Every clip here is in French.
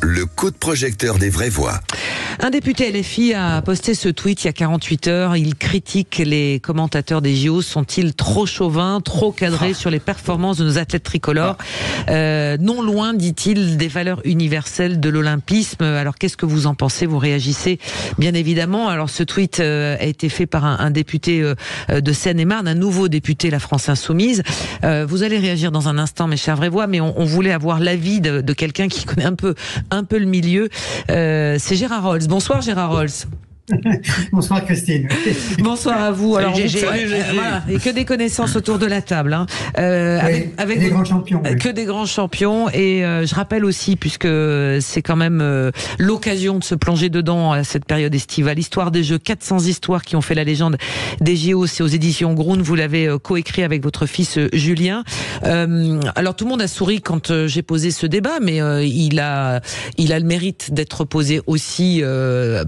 Le coup de projecteur des vraies voix. Un député LFI a posté ce tweet il y a 48 heures. Il critique les commentateurs des JO. Sont-ils trop chauvins, trop cadrés sur les performances de nos athlètes tricolores, non loin, dit-il, des valeurs universelles de l'olympisme. Alors qu'est-ce que vous en pensez? Vous réagissez bien évidemment. Alors ce tweet a été fait par un député de Seine-et-Marne, un nouveau député La France Insoumise. Vous allez réagir dans un instant, mes chers vraies voix, mais on voulait avoir l'avis de quelqu'un qui connaît un peu le milieu. C'est Gérard Rolls. Bonsoir Gérard Rolls. Bonsoir Christine. Bonsoir à vous. Alors, voilà, et que des connaissances autour de la table, hein. Avec des grands champions. Que des grands champions. Et je rappelle aussi, puisque c'est quand même l'occasion de se plonger dedans à cette période estivale, l'histoire des Jeux, 400 histoires qui ont fait la légende des JO. C'est aux éditions Grund. Vous l'avez coécrit avec votre fils Julien. Alors tout le monde a souri quand j'ai posé ce débat, mais il a le mérite d'être posé aussi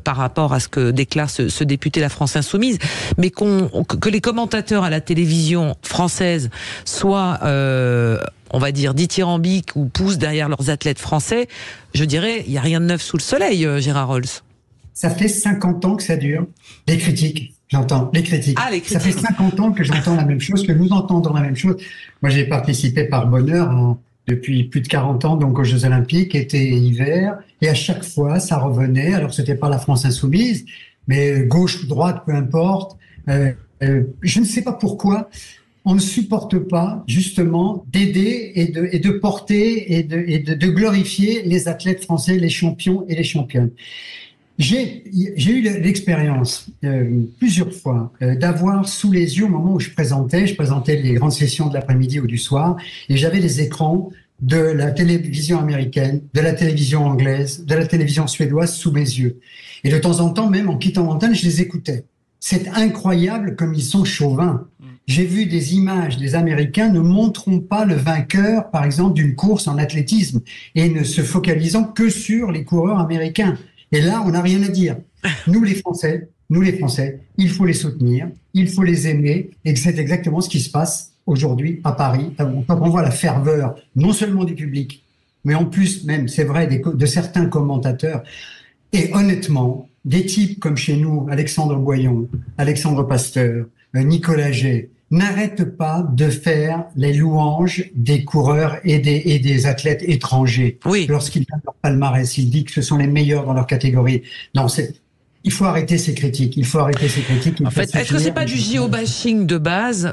par rapport à ce que déclare ce député La France Insoumise, mais que les commentateurs à la télévision française soient, on va dire, dithyrambiques ou poussent derrière leurs athlètes français, je dirais, il n'y a rien de neuf sous le soleil, Gérard Rolls. Ça fait 50 ans que ça dure, les critiques. J'entends les critiques. Ah, les critiques. Ça fait 50 ans que j'entends la même chose, que nous entendons la même chose. Moi, j'ai participé par bonheur depuis plus de 40 ans donc aux Jeux Olympiques, été et hiver, et à chaque fois ça revenait. Alors c'était pas la France Insoumise, mais gauche ou droite, peu importe. Je ne sais pas pourquoi on ne supporte pas justement d'aider et de porter et de glorifier les athlètes français, les champions et les championnes. J'ai eu l'expérience plusieurs fois d'avoir sous les yeux, au moment où je présentais les grandes sessions de l'après-midi ou du soir, et j'avais les écrans de la télévision américaine, de la télévision anglaise, de la télévision suédoise sous mes yeux. Et de temps en temps, même en quittant l'antenne, je les écoutais. C'est incroyable comme ils sont chauvins. J'ai vu des images des Américains ne montrant pas le vainqueur, par exemple, d'une course en athlétisme et ne se focalisant que sur les coureurs américains. Et là, on n'a rien à dire. Nous les Français, il faut les soutenir, il faut les aimer, et c'est exactement ce qui se passe aujourd'hui à Paris. Quand on voit la ferveur, non seulement du public, mais en plus même, c'est vrai, de certains commentateurs. Et honnêtement, des types comme chez nous, Alexandre Boyon, Alexandre Pasteur, Nicolas Jay, n'arrêtent pas de faire les louanges des coureurs et des athlètes étrangers. Oui. Lorsqu'ils donnent leur palmarès, ils disent que ce sont les meilleurs dans leur catégorie. Non, il faut arrêter ces critiques. En fait, est-ce que c'est pas du géobashing de base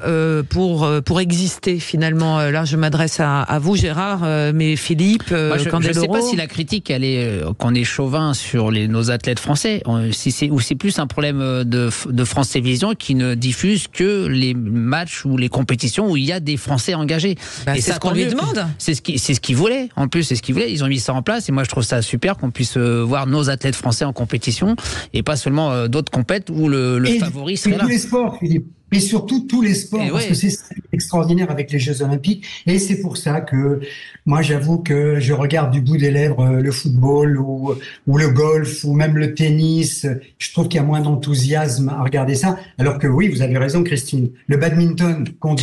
pour exister finalement? Là, je m'adresse à vous, Gérard, mais Philippe, je ne sais pas si la critique, elle est qu'on est chauvin sur nos athlètes français, ou c'est plus un problème de France Télévisions qui ne diffuse que les matchs ou les compétitions où il y a des Français engagés. Et c'est ce qu'on lui demande. C'est ce qu'ils voulaient. En plus, c'est ce qu'ils voulaient. Ils ont mis ça en place, et moi, je trouve ça super qu'on puisse voir nos athlètes français en compétition. Et pas seulement d'autres compètes où le favori serait là. Tous les sports, Philippe. Et surtout tous les sports, parce que c'est extraordinaire avec les Jeux Olympiques. Et c'est pour ça que moi, j'avoue que je regarde du bout des lèvres le football ou le golf ou même le tennis. Je trouve qu'il y a moins d'enthousiasme à regarder ça. Alors que oui, vous avez raison, Christine. Le badminton qu'on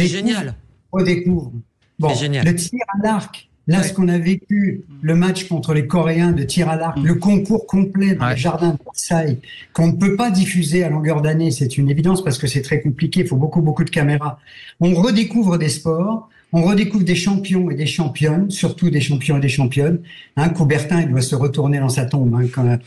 redécouvre. Bon, le tir à l'arc. Là, ce qu'on a vécu, le match contre les Coréens de tir à l'arc, le concours complet dans le jardin de Versailles, qu'on ne peut pas diffuser à longueur d'année, c'est une évidence parce que c'est très compliqué, il faut beaucoup de caméras. On redécouvre des sports, on redécouvre des champions et des championnes, surtout des champions et des championnes. Coubertin, il doit se retourner dans sa tombe,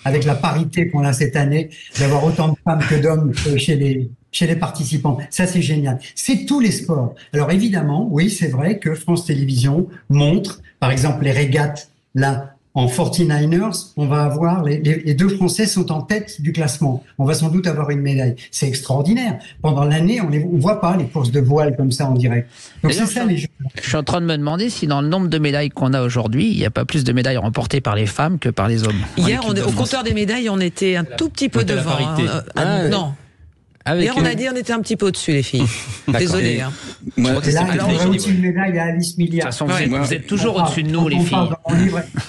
avec la parité qu'on a cette année, d'avoir autant de femmes que d'hommes chez les participants. Ça, c'est génial. C'est tous les sports. Alors évidemment, oui, c'est vrai que France Télévisions montre, par exemple, les régates, là, en 49ers, on va avoir, les deux Français sont en tête du classement. On va sans doute avoir une médaille. C'est extraordinaire. Pendant l'année, on voit pas les courses de voile comme ça en direct. Donc c'est ça les jeux. Je suis en train de me demander si dans le nombre de médailles qu'on a aujourd'hui, il n'y a pas plus de médailles remportées par les femmes que par les hommes. Hier, au compteur des médailles, on était un tout petit peu devant. Non. Hier, on a dit on était un petit peu au-dessus, les filles. Désolé. Là, on va aussi une médaille à Alice Milliard. De toute façon, vous êtes toujours au-dessus de nous, les filles.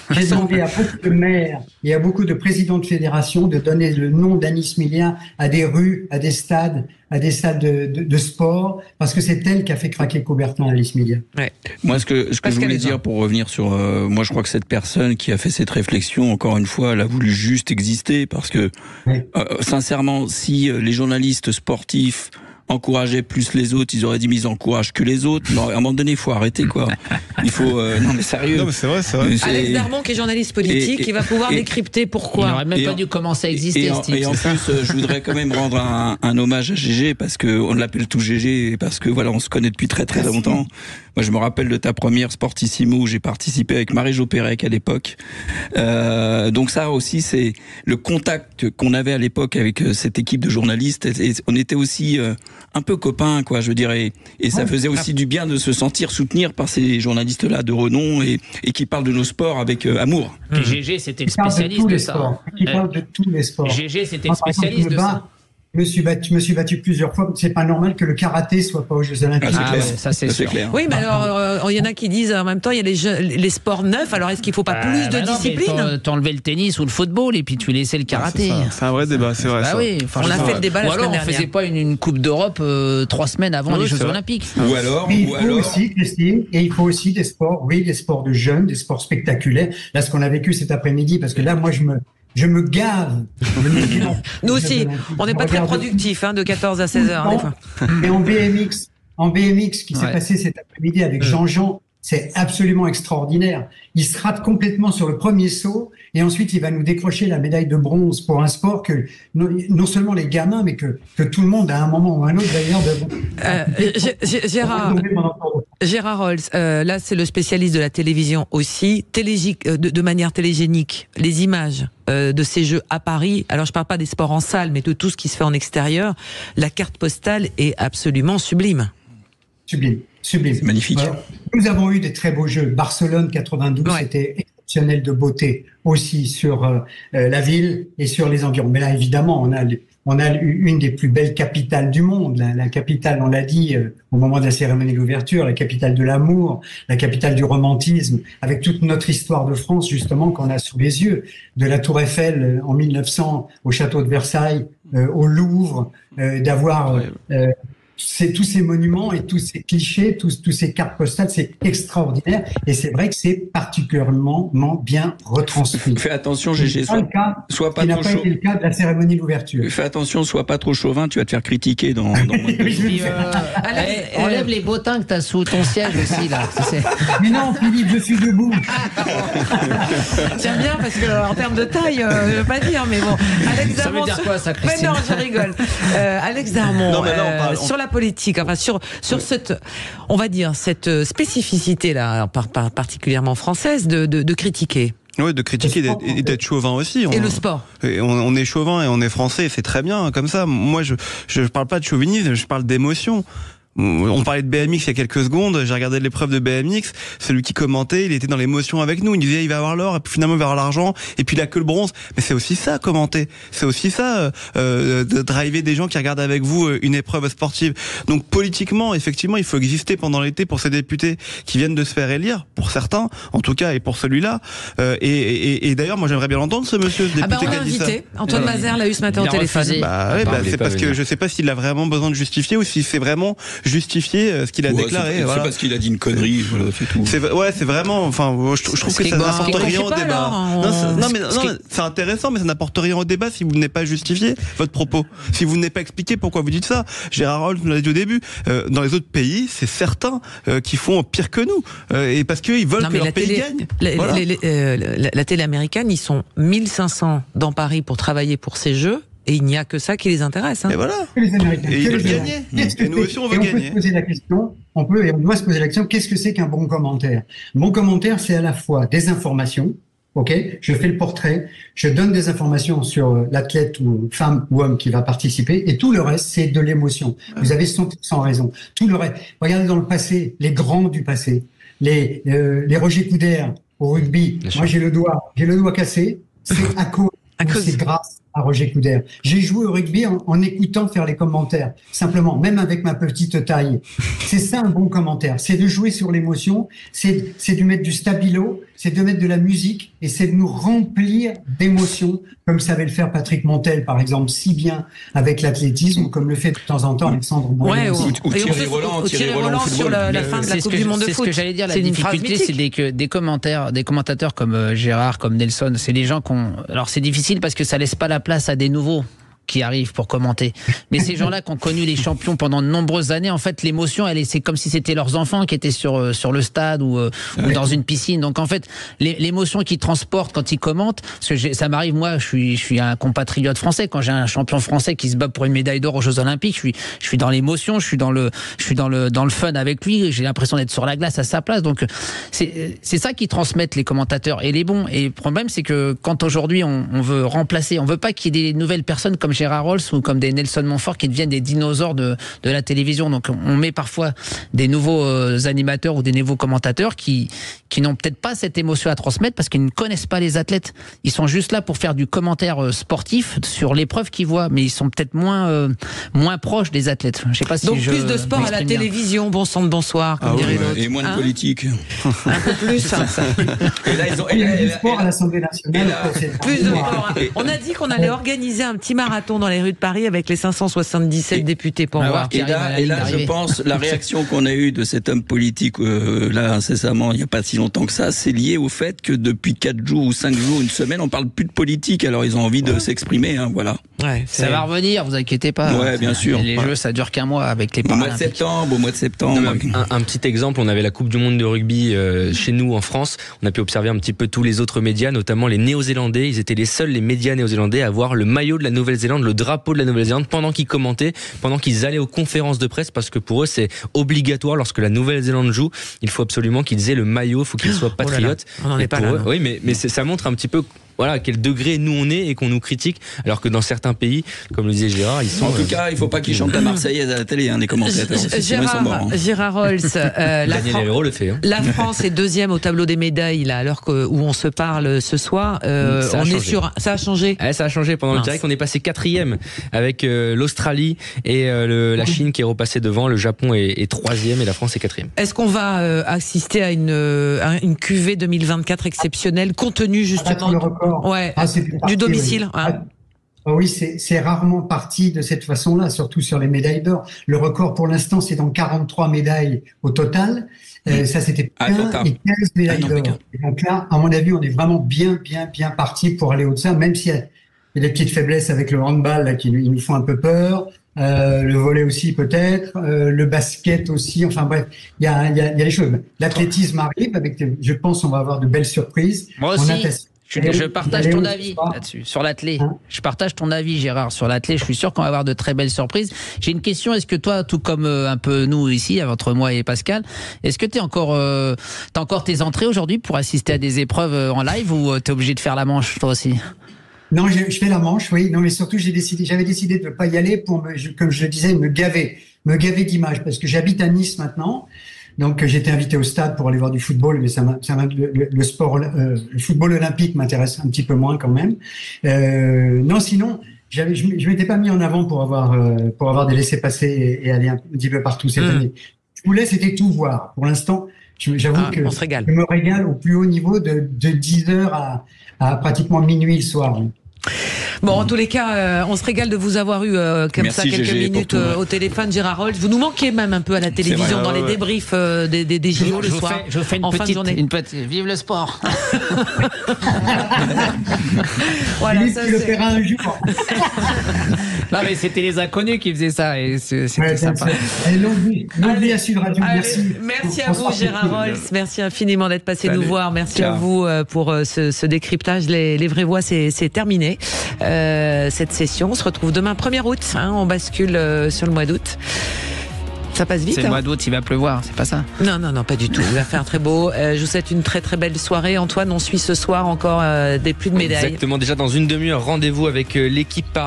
J'ai demandé à beaucoup de maires et à beaucoup de présidents de fédération de donner le nom d'Alice Milliard à des rues, à des stades, à des salles de sport, parce que c'est elle qui a fait craquer Coubertin, Alice Média. Ouais. Moi, ce que je voulais dire pour revenir sur, moi, je crois que cette personne qui a fait cette réflexion, encore une fois, elle a voulu juste exister, parce que, sincèrement, si les journalistes sportifs encourageaient plus les autres, ils auraient dit mais ils encouragent que les autres. Non, à un moment donné, il faut arrêter, quoi. Il faut, non mais sérieux. Non mais c'est vrai. Alex Darmon, qui est journaliste politique, il va pouvoir décrypter pourquoi. Il n'aurait même pas dû commencer à exister. Et en plus, je voudrais quand même rendre un hommage à Gégé, parce que on l'appelle tout Gégé, parce que voilà, on se connaît depuis très longtemps. Moi, je me rappelle de ta première Sportissimo où j'ai participé avec Marie-Jo Pérec à l'époque. Donc ça aussi, c'est le contact qu'on avait à l'époque avec cette équipe de journalistes. Et on était aussi un peu copains, quoi, je dirais. Et ça faisait aussi du bien de se sentir soutenir par ces journalistes-là de renom et qui parlent de nos sports avec amour. Et Gégé, c'était le spécialiste de ça. Qui parle de tous les sports. Gégé, c'était le spécialiste de ça. Je me suis battu plusieurs fois. C'est pas normal que le karaté soit pas aux Jeux Olympiques. Ça c'est clair. Oui, mais alors il y en a qui disent en même temps il y a les sports neufs. Alors est-ce qu'il faut pas plus de discipline? T'enlevais le tennis ou le football et puis tu laissais le karaté. C'est un vrai débat, c'est vrai. Bah oui, on a fait le débat la semaine dernière. Ou alors on faisait pas une Coupe d'Europe 3 semaines avant les Jeux Olympiques. Ou alors. Aussi, Christine, et il faut aussi des sports de jeunes, des sports spectaculaires. Là, ce qu'on a vécu cet après-midi, parce que là, moi, je me gave. Nous aussi, on n'est pas très productifs, de 14 à 16 heures, des fois. Et en BMX qui s'est passé cet après-midi avec Jean-Jean, c'est absolument extraordinaire. Il se rate complètement sur le premier saut et ensuite il va nous décrocher la médaille de bronze pour un sport que non seulement les gamins, mais que tout le monde à un moment ou à un autre d'ailleurs. Gérard Rolls, là c'est le spécialiste de la télévision aussi, de manière télégénique, les images de ces jeux à Paris. Alors je parle pas des sports en salle, mais de tout ce qui se fait en extérieur. La carte postale est absolument sublime. Sublime. C'est magnifique. Nous avons eu des très beaux jeux. Barcelone 92, c'était exceptionnel de beauté aussi sur la ville et sur les environs. Mais là, évidemment, on a une des plus belles capitales du monde. La capitale, on l'a dit au moment de la cérémonie d'ouverture, la capitale de l'amour, la capitale du romantisme, avec toute notre histoire de France, justement, qu'on a sous les yeux. De la Tour Eiffel en 1900 au château de Versailles, au Louvre, d'avoir... tous ces monuments et tous ces clichés, tous ces cartes postales, c'est extraordinaire. Et c'est vrai que c'est particulièrement bien retranscrit. Fais attention, Gégé, sois pas trop chauvin. Été le cas de la cérémonie d'ouverture. Fais attention, sois pas trop chauvin, tu vas te faire critiquer dans enlève les bottins que t'as sous ton siège aussi, là. Mais non, Philippe, je suis debout. Tiens bien, parce que en termes de taille, je veux pas dire, mais bon. Alex Darmon, ça veut dire quoi, ça, Christine? Mais non, je rigole. Alex Darmon, sur la politique, enfin sur cette, on va dire, cette spécificité là, particulièrement française, de critiquer. Oui, de critiquer et d'être chauvin aussi. Et le sport. On est chauvin et on est français, c'est très bien comme ça. Moi, je parle pas de chauvinisme, je parle d'émotion. On parlait de BMX il y a quelques secondes, j'ai regardé l'épreuve de BMX, celui qui commentait, il était dans l'émotion avec nous, il disait il va avoir l'or, et puis finalement il va avoir l'argent, et puis il a que le bronze. Mais c'est aussi ça, commenter. C'est aussi ça, de driver des gens qui regardent avec vous une épreuve sportive. Donc politiquement, effectivement, il faut exister pendant l'été pour ces députés qui viennent de se faire élire, pour certains, en tout cas, et pour celui-là. Et d'ailleurs, moi j'aimerais bien l'entendre, ce monsieur, ce député on l'a invité. Antoine Mazère l'a eu ce matin au téléphone. C'est parce que je sais pas s'il a vraiment besoin de justifier ou si c'est vraiment justifier ce qu'il a déclaré. C'est parce qu'il a dit une connerie, voilà, c'est tout. C'est vraiment, enfin, je trouve que ça n'apporte rien au débat. Non, c'est intéressant, mais ça n'apporte rien au débat si vous n'avez pas justifié votre propos. Si vous n'avez pas expliqué pourquoi vous dites ça. Gérard Rolls nous l'a dit au début. Dans les autres pays, c'est certains qui font pire que nous. Et parce qu'ils veulent que leur pays gagne. La télé américaine, ils sont 1500 dans Paris pour travailler pour ces jeux. Et il n'y a que ça qui les intéresse. Et voilà. Les Américains. Et ils veulent gagner. Et nous aussi, on veut gagner. On peut se poser la question, on doit se poser la question, qu'est-ce que c'est qu'un bon commentaire? Un bon commentaire, c'est à la fois des informations, je fais le portrait, je donne des informations sur l'athlète ou femme ou homme qui va participer, et tout le reste, c'est de l'émotion. Vous avez 100% raison. Tout le reste. Regardez dans le passé, les grands du passé, les Roger Coudert au rugby. Moi, j'ai le doigt cassé. C'est à cause. C'est grâce à Roger Coudert. J'ai joué au rugby en écoutant faire les commentaires, simplement, même avec ma petite taille. C'est ça un bon commentaire, c'est de jouer sur l'émotion, c'est de mettre du stabilo, c'est de mettre de la musique et c'est de nous remplir d'émotions, comme savait le faire Patrick Montel, par exemple, si bien avec l'athlétisme, ou comme le fait de temps en temps Alexandre Moyen. Ou Thierry Roland sur la fin de la Coupe du Monde de foot. C'est ce que j'allais dire, la difficulté, c'est que des commentateurs comme Gérard, comme Nelson, c'est des gens alors c'est difficile parce que ça laisse pas la place à des nouveaux qui arrivent pour commenter. Mais ces gens-là qui ont connu les champions pendant de nombreuses années, en fait, l'émotion, c'est comme si c'était leurs enfants qui étaient sur le stade ou dans une piscine. Donc, en fait, l'émotion qu'ils transportent quand ils commentent, parce que ça m'arrive, moi, je suis un compatriote français. Quand j'ai un champion français qui se bat pour une médaille d'or aux Jeux Olympiques, je suis dans l'émotion, je suis dans le fun avec lui. J'ai l'impression d'être sur la glace à sa place. Donc, c'est ça qu'ils transmettent les commentateurs et les bons. Et le problème, c'est que quand aujourd'hui on veut remplacer, on veut pas qu'il y ait des nouvelles personnes comme Gérard Rolls ou comme des Nelson Montfort qui deviennent des dinosaures de la télévision. Donc on met parfois des nouveaux animateurs ou des nouveaux commentateurs qui n'ont peut-être pas cette émotion à transmettre parce qu'ils ne connaissent pas les athlètes. Ils sont juste là pour faire du commentaire sportif sur l'épreuve qu'ils voient, mais ils sont peut-être moins proches des athlètes. Je sais pas si donc plus de sport à la télévision, bon sang de bonsoir, comme dirait l'autre. Et moins de politique. Un peu plus. Et là, ils ont du sport à l'Assemblée nationale. Plus de sport. On a dit qu'on allait organiser un petit marathon dans les rues de Paris avec les 577 députés pour voir. Et là, je pense, la réaction qu'on a eue de cet homme politique, là, incessamment, il n'y a pas si longtemps que ça, c'est lié au fait que depuis 4 jours ou 5 jours, une semaine, on parle plus de politique. Alors, ils ont envie de s'exprimer, hein, voilà. Ouais, ça va revenir, vous inquiétez pas. Ouais, bien sûr. Les jeux, ça dure qu'un mois avec les Paralympiques. Au mois de septembre. Un petit exemple, on avait la Coupe du Monde de rugby chez nous en France. On a pu observer un petit peu tous les autres médias, notamment les Néo-Zélandais. Ils étaient les seuls, les médias néo-zélandais, à avoir le maillot de la Nouvelle-Zélande, le drapeau de la Nouvelle-Zélande pendant qu'ils commentaient, pendant qu'ils allaient aux conférences de presse, parce que pour eux c'est obligatoire lorsque la Nouvelle-Zélande joue, il faut absolument qu'ils aient le maillot, il faut qu'ils soient patriotes. On n'en est pas là. Eux, oui, mais ça montre un petit peu à quel degré nous on est et qu'on nous critique, alors que dans certains pays, comme le disait Gérard, ils sont... En tout cas, il ne faut pas qu'ils chantent la Marseillaise à la télé, les commentateurs. Gérard Rolls, Daniel Hérault le fait. La France est deuxième au tableau des médailles, là, alors où on se parle ce soir. Ça a changé. Ça a changé pendant le direct. On est passé 4e avec l'Australie et la Chine qui est repassée devant. Le Japon est 3e et la France est 4e. Est-ce qu'on va assister à une cuvée 2024 exceptionnelle, compte tenu justement du domicile? Oui, c'est rarement parti de cette façon-là, surtout sur les médailles d'or. Le record pour l'instant, c'est dans 43 médailles au total. Ça, c'était 15 médailles d'or. Donc là, à mon avis, on est vraiment bien parti pour aller au-delà, même s'il y a des petites faiblesses avec le handball là, qui nous font un peu peur. Le volley aussi peut-être, le basket aussi. Enfin bref, il y a des choses. L'athlétisme arrive je pense, on va avoir de belles surprises. Moi aussi. Je partage ton avis là-dessus, sur l'athlé. Je partage ton avis, Gérard, sur l'athlé. Je suis sûr qu'on va avoir de très belles surprises. J'ai une question. Est-ce que toi, tout comme un peu nous ici, entre moi et Pascal, est-ce que t'as encore tes entrées aujourd'hui pour assister à des épreuves en live ou t'es obligé de faire la manche toi aussi? Non, je fais la manche, oui. Non, mais surtout, j'avais décidé de ne pas y aller pour comme je le disais, me gaver d'images, parce que j'habite à Nice maintenant. Donc, j'étais invité au stade pour aller voir du football, mais le sport, le football olympique m'intéresse un petit peu moins quand même. Non, sinon, je m'étais pas mis en avant pour avoir des laissés-passer et aller un petit peu partout cette année. Je voulais, c'était tout voir. Pour l'instant, j'avoue que je me régale au plus haut niveau de 10h à pratiquement minuit le soir. Oui. Bon, en tous les cas, on se régale de vous avoir eu comme ça quelques minutes au téléphone, Gérard Rolls. Vous nous manquez même un peu à la télévision dans les débriefs des JO le soir. Je fais une petite vive le sport. Voilà, ça tu le feras un jour. Non mais c'était les inconnus qui faisaient ça et c'était sympa. Longue vie à Sud Radio. Merci à vous, Gérard Rolls. Merci infiniment d'être passé nous voir. Merci à vous pour ce décryptage. Les vraies voix, c'est terminé. Cette session, on se retrouve demain 1er août. On bascule sur le mois d'août. Ça passe vite. C'est le mois d'août, il va pleuvoir, c'est pas ça? Non, pas du tout. Il va faire très beau. Je vous souhaite une très très belle soirée. Antoine, on suit ce soir encore des pluies de médailles. Exactement, déjà dans une demi-heure, rendez-vous avec l'équipe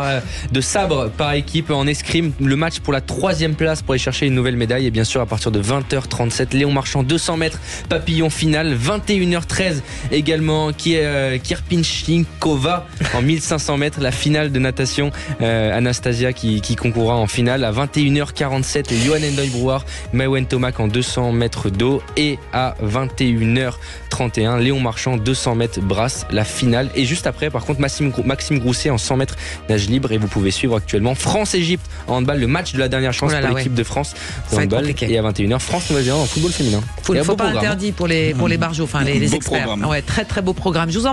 de sabre par équipe en escrime. Le match pour la 3e place pour aller chercher une nouvelle médaille. Et bien sûr, à partir de 20h37, Léon Marchand, 200 mètres, papillon final. 21h13 également, Kierpinchnikova en 1500 mètres, la finale de natation. Anastasia qui concourra en finale. À 21h47, Johan Endoy Brouard, Maëwen Tomac en 200 mètres d'eau. Et à 21h31, Léon Marchand, 200 mètres brasse, la finale. Et juste après, par contre, Maxime Grousset en 100 mètres nage libre. Et vous pouvez suivre actuellement France-Égypte en handball, le match de la dernière chance pour l'équipe de France de handball. Et à 21h, France-Nouvelle-Zélande en football féminin. Il ne faut pas interdit pour les barjots, enfin les experts. Programme. Ouais, très très beau programme. Je vous